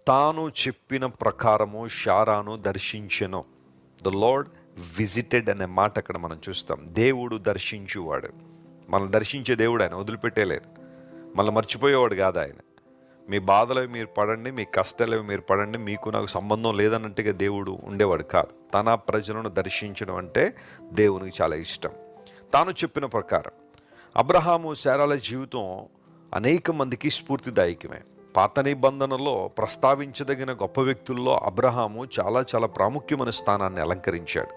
తాను చెప్పిన ప్రకారము శారాను దర్శించెను. ద లార్డ్ విజిటెడ్ అనే మాట అక్కడ మనం చూస్తాం. దేవుడు దర్శించువాడు. మనల్ని దర్శించే దేవుడు ఆయన, వదిలిపెట్టేలేదు. మళ్ళీ మర్చిపోయేవాడు కాదు ఆయన. మీ బాధలవి మీరు పడండి, మీ కష్టాలవి మీరు పడండి, మీకు నాకు సంబంధం లేదన్నట్టుగా దేవుడు ఉండేవాడు కాదు. తన ప్రజలను దర్శించడం అంటే దేవునికి చాలా ఇష్టం. తాను చెప్పిన ప్రకారం అబ్రహాము శారాల జీవితం అనేక మందికి స్ఫూర్తిదాయకమే. పాత నిబంధనలో ప్రస్తావించదగిన గొప్ప వ్యక్తుల్లో అబ్రహాము చాలా చాలా ప్రాముఖ్యమైన స్థానాన్ని అలంకరించాడు.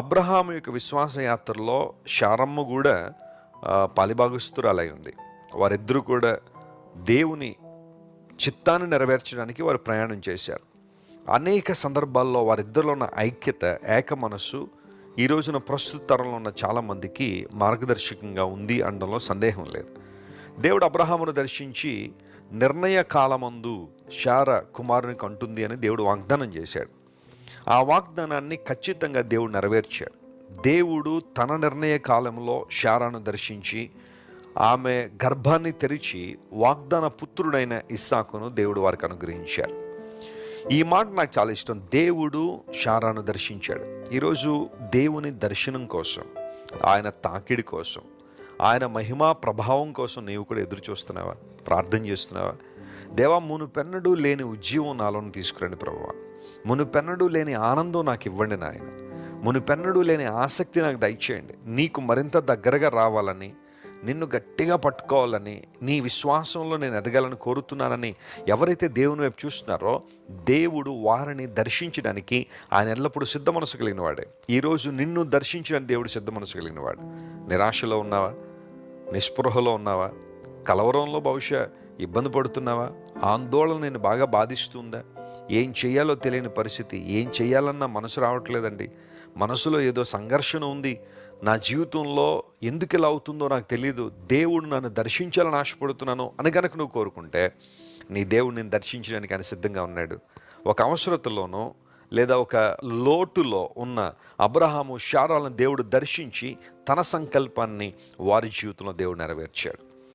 అబ్రహాము యొక్క విశ్వాసయాత్రలో శారమ్మ కూడా పాలిభాగస్తురాలై ఉంది. వారిద్దరూ కూడా దేవుని చిత్తాన్ని నెరవేర్చడానికి వారు ప్రయాణం చేశారు. అనేక సందర్భాల్లో వారిద్దరిలో ఉన్న ఐక్యత, ఏక మనస్సు ఈ రోజున ప్రస్తుత తరంలో ఉన్న చాలామందికి మార్గదర్శకంగా ఉంది అనడంలో సందేహం లేదు. దేవుడు అబ్రహామును దర్శించి నిర్ణయ కాలమందు శారా కుమారునికి అంటుంది అని దేవుడు వాగ్దానం చేశాడు. ఆ వాగ్దానాన్ని ఖచ్చితంగా దేవుడు నెరవేర్చాడు. దేవుడు తన నిర్ణయ కాలంలో శారాను దర్శించి ఆమె గర్భాన్ని తెరిచి వాగ్దాన పుత్రుడైన ఇస్సాకును దేవుడు వారికి అనుగ్రహించారు. ఈ మాట నాకు చాలా ఇష్టం. దేవుడు శారాను దర్శించాడు. ఈరోజు దేవుని దర్శనం కోసం, ఆయన తాకిడి కోసం, ఆయన మహిమా ప్రభావం కోసం నీవు కూడా ఎదురు చూస్తున్నావా? ప్రార్థన చేస్తున్నావా? దేవా, మునుపెన్నడూ లేని ఉజ్జీవం నాలోని తీసుకురండి ప్రభువా. మునుపెన్నడూ లేని ఆనందం నాకు ఇవ్వండి నాయన. మునుపెన్నడూ లేని ఆసక్తి నాకు దయచేయండి. నీకు మరింత దగ్గరగా రావాలని, నిన్ను గట్టిగా పట్టుకోవాలని, నీ విశ్వాసంలో నేను ఎదగాలని కోరుతున్నానని ఎవరైతే దేవుని వైపు చూస్తున్నారో దేవుడు వారిని దర్శించడానికి ఆయన ఎల్లప్పుడూ సిద్ధ మనసు కలిగిన వాడే. ఈరోజు నిన్ను దర్శించడానికి దేవుడు సిద్ధ మనసు కలిగిన వాడు. నిరాశలో ఉన్నావా? నిస్పృహలో ఉన్నావా? కలవరంలో బహుశా ఇబ్బంది పడుతున్నావా? ఆందోళన నేను బాగా బాధిస్తుందా? ఏం చేయాలో తెలియని పరిస్థితి, ఏం చేయాలన్నా మనసు రావట్లేదండి. మనసులో ఏదో సంఘర్షణ ఉంది. నా జీవితంలో ఎందుకు ఇలా అవుతుందో నాకు తెలియదు, దేవుడు నన్ను దర్శించాలని ఆశపడుతున్నాను అని కనుక నువ్వు కోరుకుంటే నీ దేవుడు నేను దర్శించడానికి ఆయన సిద్ధంగా ఉన్నాడు. ఒక అవసరతలోనో లేదా ఒక లోటులో ఉన్న అబ్రహాము శారాలను దేవుడు దర్శించి తన సంకల్పాన్ని వారి జీవితంలో దేవుడు నెరవేర్చాడు.